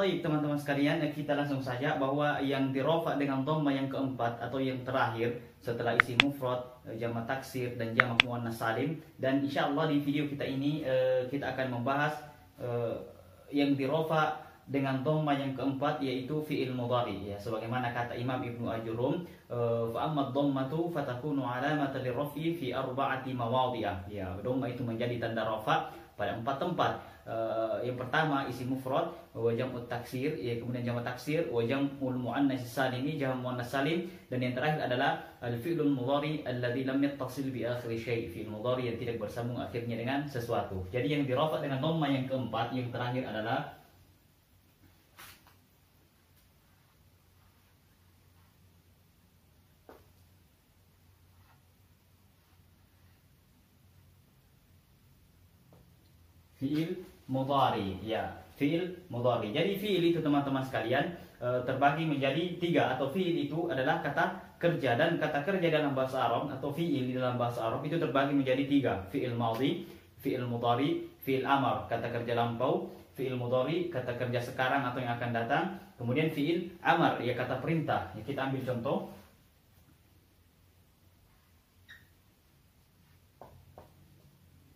Baik teman-teman sekalian, kita langsung saja bahwa yang dirofa dengan dhamma yang keempat atau yang terakhir setelah isi mufrad, jamak taksir dan jamak muannas salim. Dan insya Allah di video kita ini kita akan membahas yang dirofa dengan dhamma yang keempat, yaitu fi'il mudhari ya, sebagaimana kata Imam Ibnu Ajurum, fa amma dhammatu fatakunu alamatan lirraf'i fi arba'ati mawadhi'ah. Ya, dhamma itu menjadi tanda rafa pada 4 tempat. Yang pertama isi mufrad wa jam'ut taksir, ya, kemudian jamak taksir wa jam'ul muannas salimi, jamak muannas salim, dan yang terakhir adalah al-fi'lul mudhari alladzi lam yattasil bi akhir syai', fi'il mudhari yang tidak bersambung akhirnya dengan sesuatu. Jadi yang dirafa dengan dhamma yang keempat, yang terakhir adalah fi'il mudhari, ya, fi'il mudhari. Jadi fi'il itu teman-teman sekalian terbagi menjadi 3, atau fi'il itu adalah kata kerja, dan kata kerja dalam bahasa Arab atau fi'il di dalam bahasa Arab itu terbagi menjadi 3, fi'il madhi, fi'il mudhari, fi'il amar, kata kerja lampau, fi'il mudhari, kata kerja sekarang atau yang akan datang, kemudian fi'il amar, ya, kata perintah. Ya, kita ambil contoh.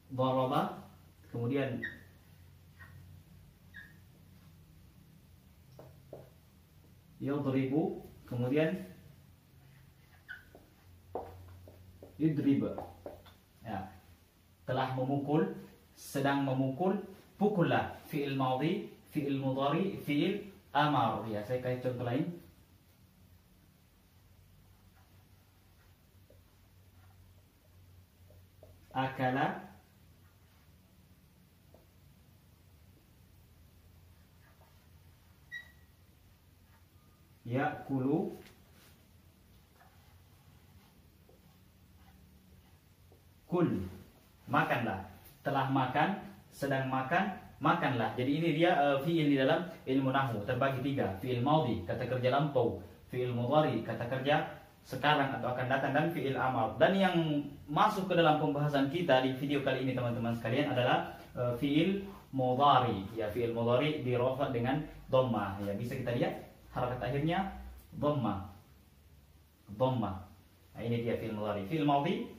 Daraba, kemudian yadribu, kemudian yudrib. Ya, telah memukul, sedang memukul, pukullah. Fi'il madhi, fi'il mudhari, fi'il amar. Ya, saya kasih contoh lain. Akala, ya'kulu, kul, makanlah. Telah makan, sedang makan, makanlah. Jadi ini dia fi'il di dalam ilmu nahwu terbagi 3, fi'il madhi, kata kerja lampau, fi'il mudhari, kata kerja sekarang atau akan datang, dan fi'il amar. Dan yang masuk ke dalam pembahasan kita di video kali ini teman-teman sekalian adalah fi'il mudhari. Ya, fi'il mudhari dirofa dengan dhamma. Ya, bisa kita lihat harakat akhirnya dhamma, dhamma. Nah, ini dia fi'il mudhari. Fi'il madhi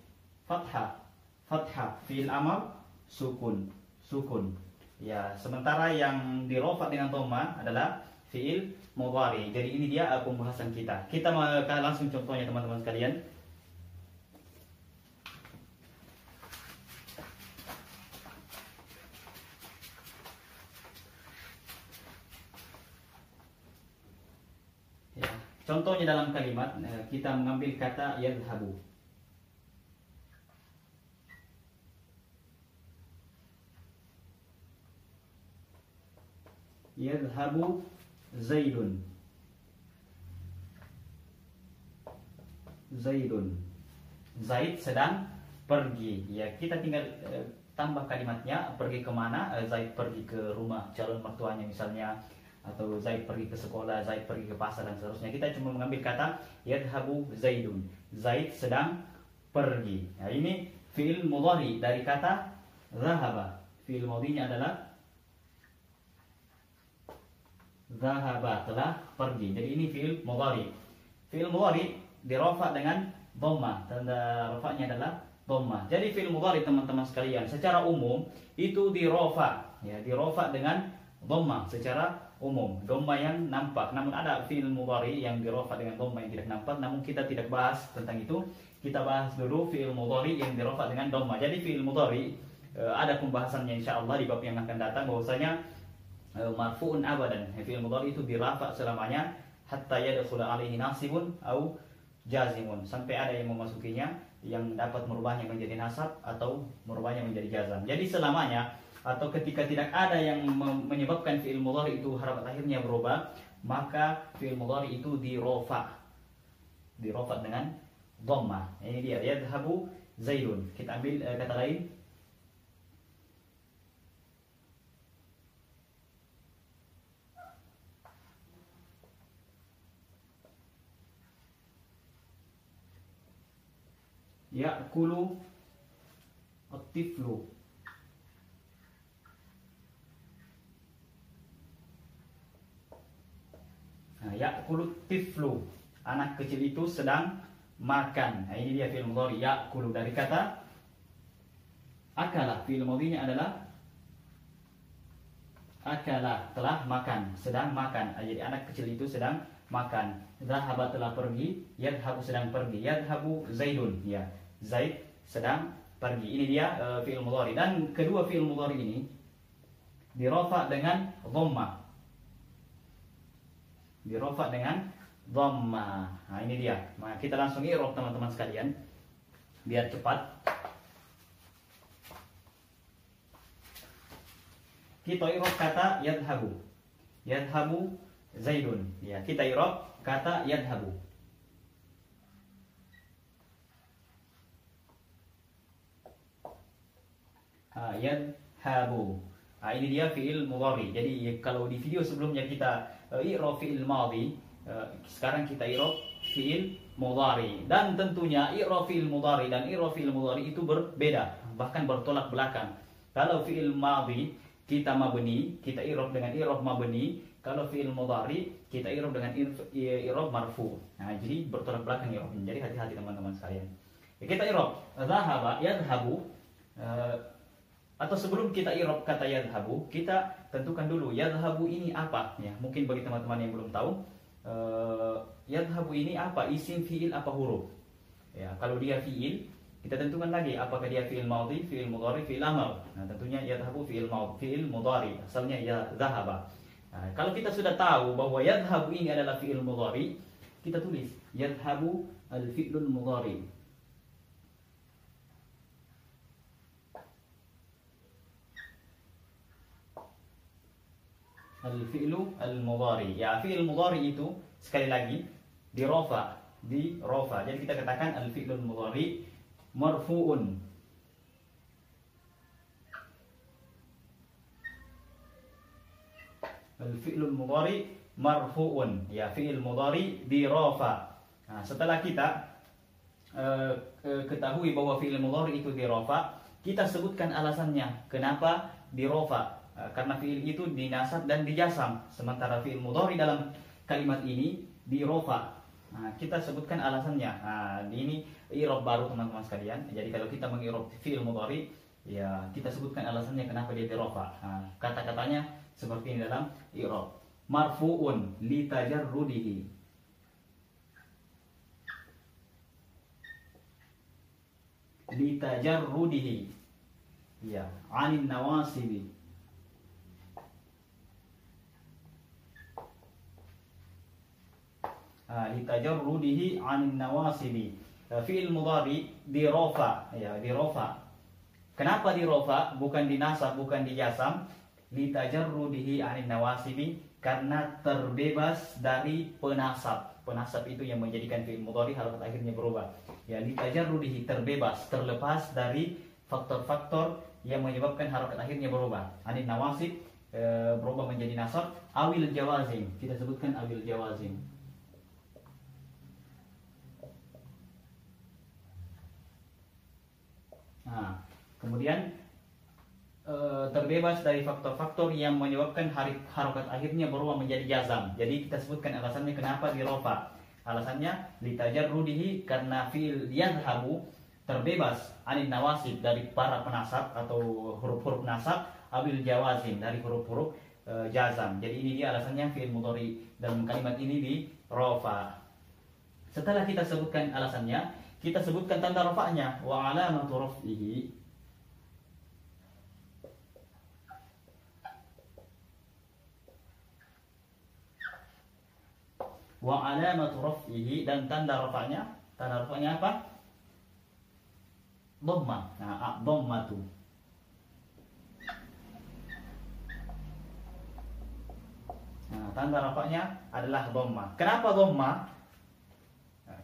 fathah, fathah. Fi'il amar sukun, sukun. Ya, sementara yang dirofa dengan dhamma adalah fi'il mudhari. Jadi ini dia pembahasan kita. Kita langsung contohnya teman-teman sekalian. Contohnya dalam kalimat, kita mengambil kata yadhhabu. Yadhhabu Zaidun. Zaidun. Zaid sedang pergi. Ya, kita tinggal tambah kalimatnya, pergi kemana? Zaid pergi ke rumah calon mertuanya misalnya, atau Zaid pergi ke sekolah, Zaid pergi ke pasar, dan seterusnya. Kita cuma mengambil kata yadhhabu Zaidun. Zaid sedang pergi. Nah, ini fi'il mudhari dari kata zahaba. Fi'il mudharinya adalah zahaba, telah pergi. Jadi ini fi'il mudhari. Fi'il mudhari dirofa dengan dhamma. Tanda rofanya adalah dhamma. Jadi fi'il mudhari teman-teman sekalian secara umum itu dirofa, ya, dirofa dengan dhamma secara umum, dhamma yang nampak. Namun ada fi'il mudhari yang dirofa dengan dhamma yang tidak nampak, namun kita tidak bahas tentang itu. Kita bahas dulu fi'il mudhari yang dirofa dengan dhamma. Jadi fi'il mudhari ada pembahasannya insyaallah di bab yang akan datang, bahwasanya marfu'un abadan. Fi'il mudhari itu dirafa selamanya hatta yadkhula alaihi nasibun au jazimun, sampai ada yang memasukinya yang dapat merubahnya menjadi nasab atau merubahnya menjadi jazam. Jadi selamanya atau ketika tidak ada yang menyebabkan fi'il mudhari itu harakat akhirnya berubah, maka fi'il mudhari itu dirofa, dirofa dengan dhamma. Ini dia yadhhabu Zaidun. Kita ambil kata lain. Ya'kulu at-tiflu. Ya, Nah, ya'kulu tiflu, anak kecil itu sedang makan. Nah, ini dia fi'il mudhari ya'kulu dari kata akala. Fi'il madhinya adalah akala, telah makan, sedang makan. Nah, jadi anak kecil itu sedang makan. Zahaba telah pergi, yadhabu sedang pergi. Yadhabu Zaidun, ya. Zaid sedang pergi. Ini dia fi'il mudhari. Dan kedua fi'il mudhari ini dirofa dengan dhamma. Dirofa dengan dhamma. Nah, ini dia. Nah, kita langsung i'rab teman-teman sekalian biar cepat. Kita i'rab kata yadhabu. Yadhabu Zaidun. Ya, kita i'rab kata yadhabu. Yadhabu. Nah, ini dia fi'il mudhari. Jadi kalau di video sebelumnya kita i'rab fi'il madhi, sekarang kita i'rab fi'il mudhari. Dan tentunya i'rab fi'il mudhari dan i'rab fi'il mudhari itu berbeda, bahkan bertolak belakang. Kalau fi'il madhi kita mabni, kita i'rab dengan i'rab mabni. Kalau fi'il mudhari kita i'rab dengan i'rab marfu. Nah, jadi bertolak belakang i'rabnya. Jadi hati-hati teman-teman sekalian. Ya, kita i'rab dhahaba yadhhabu. Atau sebelum kita i'rab kata yadhabu, kita tentukan dulu yadhabu ini apa ya. Mungkin bagi teman-teman yang belum tahu, yadhabu ini apa, isim, fi'il, apa huruf. Ya, kalau dia fi'il, kita tentukan lagi apakah dia fi'il madhi, fi'il mudhari, fi'il amr. Nah, tentunya yadhabu fi'il madhi, fi'il mudhari, asalnya ya dhahaba. Nah, kalau kita sudah tahu bahwa yadhabu ini adalah fi'il mudhari, kita tulis yadhabu al-fi'lul mudhari. Al-fi'lu al-mudhari. Ya, fi'il mudhari itu sekali lagi dirofa, dirofa. Jadi kita katakan al-fi'lu al-mudhari marfu'un. Al-fi'lu al-mudhari marfu'un. Ya, fi'il mudhari dirofa. Nah, setelah kita ketahui bahwa fi'il mudhari itu dirofa, kita sebutkan alasannya kenapa dirofa. Karena fi'il itu dinasab dan dijasam, sementara fi'il mudhari dalam kalimat ini dirofa. Nah, kita sebutkan alasannya. Nah, ini i'rab baru teman-teman sekalian. Jadi kalau kita meng'irab fi'il mudhari, ya kita sebutkan alasannya kenapa dia dirofa. Nah, kata-katanya seperti ini dalam i'rab. Marfu'un li tajarrudihi. Li tajarrudihi. Ya, 'anil nawasibi. Litajarrudihi 'anil nawasibi. Fi'il mudhari dirofa, ya dirofa. Kenapa dirofa? Bukan dinasab, bukan dijasam. Litajarrudihi 'anil nawasibi, karena terbebas dari penasab. Penasab itu yang menjadikan fi'il mudhari harakat akhirnya berubah. Ya, litajarrudihi, terbebas, terlepas dari faktor-faktor yang menyebabkan harakat akhirnya berubah. 'Anil nawasib berubah menjadi nasab. Awil jawazim, kita sebutkan awil jawazim. Nah, kemudian terbebas dari faktor-faktor yang menyebabkan harokat akhirnya berubah menjadi jazam. Jadi kita sebutkan alasannya kenapa dirofa. Alasannya litajarrudihi, karena fi'il yadhabu terbebas anil nawasib, dari para penasab atau huruf-huruf nasab, abil jawazim, dari huruf-huruf jazam. Jadi ini dia alasannya fi'il mudhari dalam kalimat ini dirofa. Setelah kita sebutkan alasannya, kita sebutkan tanda rafa'nya. Wa alamatu raf'ihi, wa alamatu raf'ihi, dan tanda rafa'nya. Tanda rafa'nya apa? Dhamma. Nah, dhammatu. Nah, tanda rafa'nya adalah dhamma. Kenapa dhamma?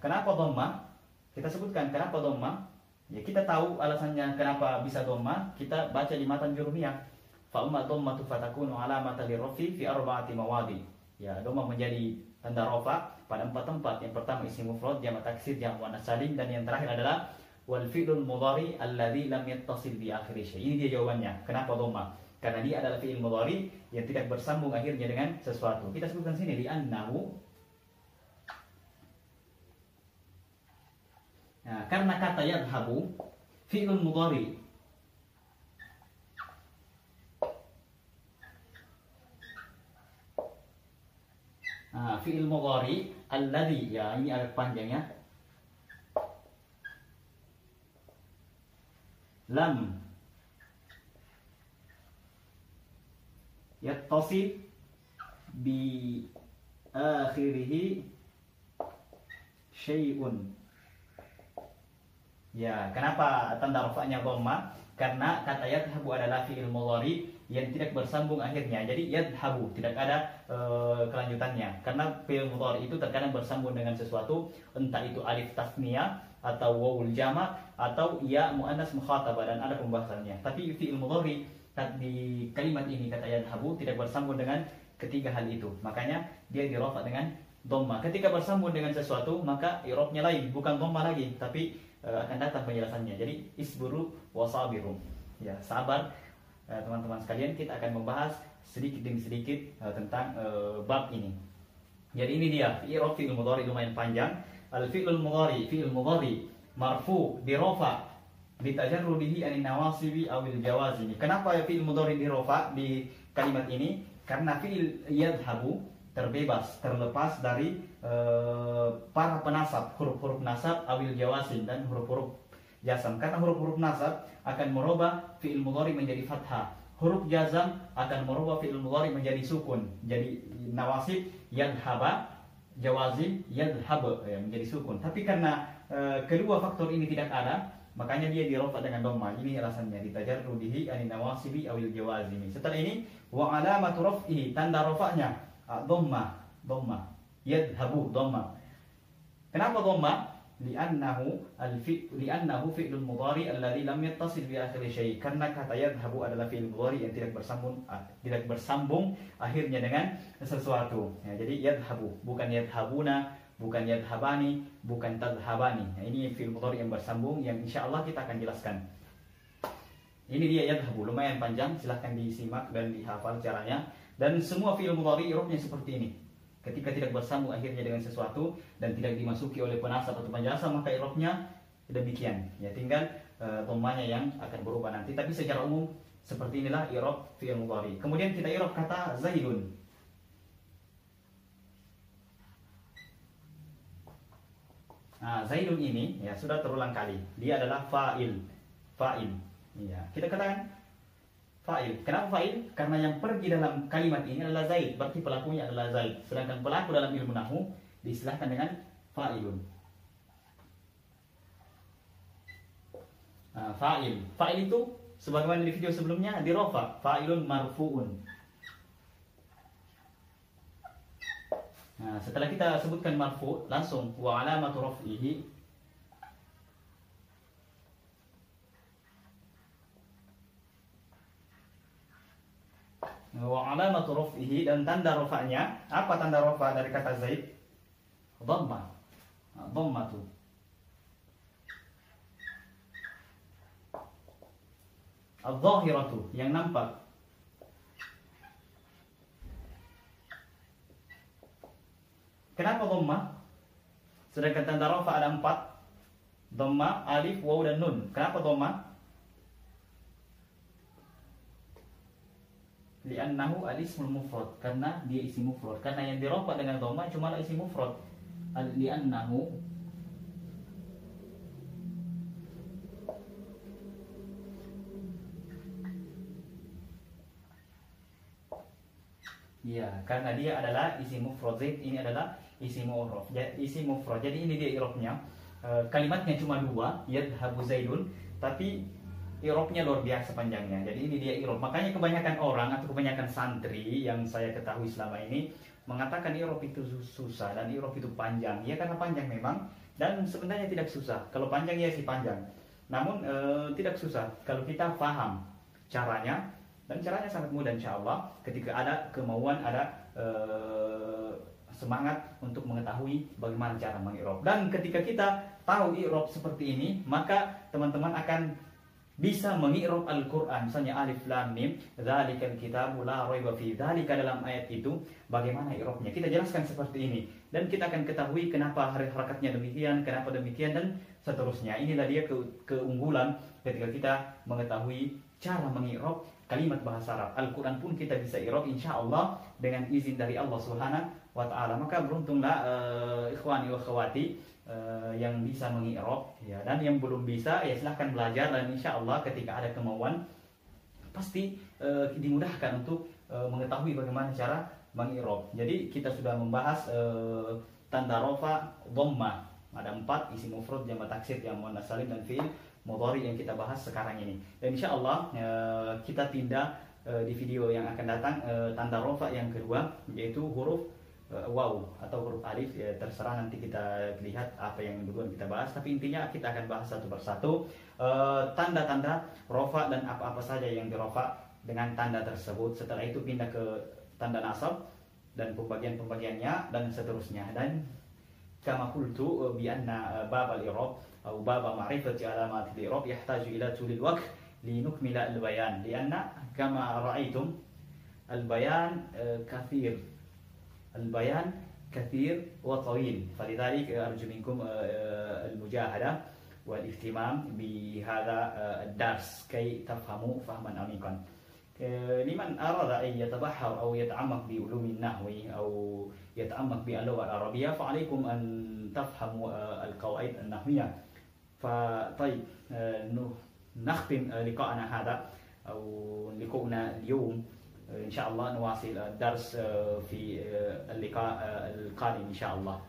Kenapa dhamma? Kita sebutkan kenapa dhamma. Ya, kita tahu alasannya kenapa bisa dhamma. Kita baca di matan jurumiyah. Fa umma dhammatu fatakunu alamatan lirrafi fi arba'ati mawadi. Ya, dhamma menjadi tanda rafa pada 4 tempat. Yang pertama isim mufrad, jamak taksir, jamak muannas salim, dan yang terakhir adalah wal fi'lul mudhari alladzi lam yattasil bi akhiri syai'. Ini dia jawabannya. Kenapa dhamma? Karena dia adalah fi'il mudhari yang tidak bersambung akhirnya dengan sesuatu. Kita sebutkan sini li'annahu Nah, karena kata yadhabu fi'lun mudhari. Nah, fi'il mudhari alladhi, ya ini agak panjang ya. Lam yattasil bi akhirih syai'un. Ya, kenapa tanda rafa'nya dhamma? Karena kata yadhabu adalah fi'il mudhari yang tidak bersambung akhirnya. Jadi yadhabu tidak ada kelanjutannya. Karena fi'il mudhari itu terkadang bersambung dengan sesuatu, entah itu alif tasniyah atau wawul jama' atau ya muannas mukhatabah, dan ada pembahasannya. Tapi fi'il mudhari di kalimat ini kata yadhabu tidak bersambung dengan ketiga hal itu. Makanya dia dirafa dengan dhamma. Ketika bersambung dengan sesuatu maka i'rabnya lain, bukan dhamma lagi, tapi akan datang penjelasannya. Jadi isburu wasabiru. Ya, sabar teman-teman sekalian, kita akan membahas sedikit demi sedikit tentang bab ini. Jadi ini dia i'rab fi'il mudhari, lumayan panjang. Al-fi'lul mudhari, fi'il mudhari marfu dirafa litajarrudihi anin nawasibi awil jawazimi. Kenapa ya fi'il mudhari dirafa di kalimat ini? Karena fi'il yadhabu terbebas, terlepas dari para penasab, huruf-huruf nasab, awil jawazim, dan huruf-huruf jazam. Karena huruf-huruf nasab akan merubah fi'il mudhari menjadi fathah. Huruf jazam akan merubah fi'il mudhari menjadi sukun. Jadi nawasib yadhaba, jawazim yadhhab, ya, menjadi sukun. Tapi karena kedua faktor ini tidak ada, makanya dia dirafa dengan dhamma. Ini alasannya, ditajarrudihi anin nawasibi awil jawazimi. Setelah ini wa alamatu raf'ihi, tanda rafa'nya dhamma, yadhabu dhamma. Kenapa dhamma? Li'annahu fi'lun mudhari alladhi lam yattasil bi akhir syai'. Karena kata yadhabu adalah fi'il mudhari yang tidak bersambung akhirnya dengan sesuatu. Ya, jadi yadhabu, bukan yadhabuna, bukan yadhabani, bukan tadhabani. Nah, ini fi'il mudhari yang bersambung, yang insyaallah kita akan jelaskan. Ini dia yadhabu, lumayan panjang, silahkan disimak dan dihafal caranya. Dan semua fi'il mudhari i'rabnya seperti ini. Ketika tidak bersambung akhirnya dengan sesuatu dan tidak dimasuki oleh penasab atau penjasa, maka i'rabnya demikian. Ya, tinggal dhammanya yang akan berubah nanti. Tapi secara umum seperti inilah i'rab fi'il mudhari. Kemudian kita i'rab kata Zaidun. Nah, Zaidun ini ya sudah terulang kali. Dia adalah fa'il. Ya, kita katakan fa'il. Kenapa fa'il? Karena yang pergi dalam kalimat ini adalah Zaid, berarti pelakunya adalah Zaid. Sedangkan pelaku dalam ilmu nahwu diistilahkan dengan fa'ilun. Nah, fa'il. Fa'il itu sebagaimana di video sebelumnya dirafa, fa'ilun marfu'un. Nah, setelah kita sebutkan marfu', langsung wa alamatu raf'ihi, wa alamatu raf'ihi, dan tanda rafa'nya. Apa tanda rafa' dari kata Zaid? Dhamma. Dhammatu. Adh-dhahiratu, yang nampak. Kenapa dhamma? Sedangkan tanda rafa' ada 4. Dhamma, alif, waw, dan nun. Kenapa dhamma? Li'annahu al-ismul mufrad, karena dia isim mufrad. Karena yang dirafa dengan dhamma cuma isim mufrad. Li'annahu, ya, karena dia adalah isim mufrad. Zaid ini adalah isim mufrad. Jadi ini dia i'rabnya. Kalimatnya cuma 2, yadhabu Zaidun, tapi i'rabnya luar biasa panjangnya. Jadi ini dia i'rab. Makanya kebanyakan orang atau kebanyakan santri yang saya ketahui selama ini mengatakan i'rab itu susah dan i'rab itu panjang. Ya, karena panjang memang, dan sebenarnya tidak susah. Kalau panjang ya sih panjang. Namun tidak susah kalau kita paham caranya, dan caranya sangat mudah insyaallah ketika ada kemauan, ada semangat untuk mengetahui bagaimana cara mengi'rab. Dan ketika kita tahu i'rab seperti ini, maka teman-teman akan bisa mengi'rab Al-Quran, misalnya alif lam mim, dzalikal kitabu la raiba fi, dzalika dalam ayat itu bagaimana i'rabnya. Kita jelaskan seperti ini dan kita akan ketahui kenapa harakatnya demikian, kenapa demikian dan seterusnya. Inilah dia keunggulan ketika kita mengetahui cara mengi'rab kalimat bahasa Arab. Al-Quran pun kita bisa i'rab insyaallah dengan izin dari Allah Subhanahu wa taala. Maka beruntunglah ikhwani wa akhwati yang bisa mengi'rab ya, dan yang belum bisa ya silahkan belajar, dan insya Allah ketika ada kemauan pasti dimudahkan untuk mengetahui bagaimana cara mengi'rab. Jadi kita sudah membahas tanda rofa, dhamma, ada 4 isim mufrad, jamak taksir, yang muannas salim dan fi'il mudhari yang kita bahas sekarang ini. Dan insya Allah kita tindak di video yang akan datang tanda rofa yang kedua, yaitu huruf waw atau huruf alif, ya terserah nanti kita lihat apa yang duluan kita bahas, tapi intinya kita akan bahas satu persatu tanda-tanda rofa dan apa-apa saja yang dirofa dengan tanda tersebut. Setelah itu pindah ke tanda nasab dan pembagian-pembagiannya dan seterusnya. Dan kama qultu bi anna bab al-i'rab atau bab ma'rifati alamat al-i'rab yahtaju ila tulil waqt linukmila al-bayan, lianna kama ra'aitum al-bayan kathir, البيان كثير وطويل، فلذلك أرجو منكم المجاهدة والاهتمام بهذا الدرس كي تفهموا فهما عميقا. لمن أراد أن يتبحر أو يتعمق بعلوم النحو أو يتعمق باللغة العربية فعليكم أن تفهموا القواعد النحوية. فطيب نختم لقاءنا هذا أو لقاءنا اليوم. إن شاء الله نواصل الدرس في اللقاء القادم إن شاء الله.